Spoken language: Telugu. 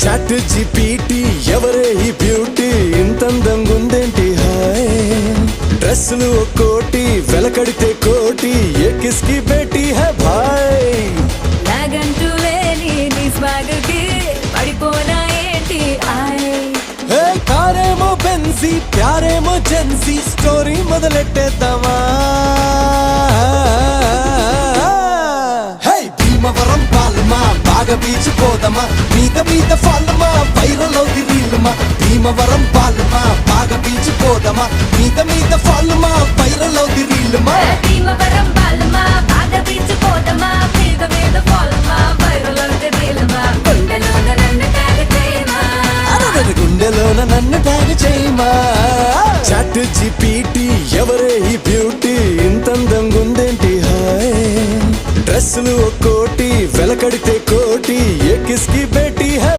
చాట్ జీపీటీ ఎవరే ఈ బ్యూటీ ఇంతందంగా ఉందేంటి హాయ్ డ్రెస్సులు ఒక్కోటి వెలకడితే కోటి ఏ కిస్కి బేటీ హై భాయ్ నాగంటూ లేని నీ స్వాగకి పడిపోనా ఏంటి ఆయ్ హే కారేమో బెన్సీ ప్యారేమో జెన్సీ స్టోరీ మొదలెట్టేద్దామా హే భీమవరం పాలమా బాగా బీచ్ పోదమా మీద ఫాలమా వైరల్ అవుది రీలమా భీమవరం పాలమా బాగా బీచ్ పోదమా మీద ఫాలమా వైరల్ అవుది రీలమా భీమవరం బాలమా బాగా బీచ్ పోదమా మీద పోలమా వైరల్ అవుతే రీలమా గుండెలోన నన్ను ట్యాగ్ చేయమా గుండెలోన నన్ను ట్యాగ్ చేయమా చాట్ జీపీటీ ఎవరే ఈ బ్యూటీ ఇంతందంగా ఉందేంటి హాయ్ డ్రెస్సులు ఒక్కోటి వెలకడితే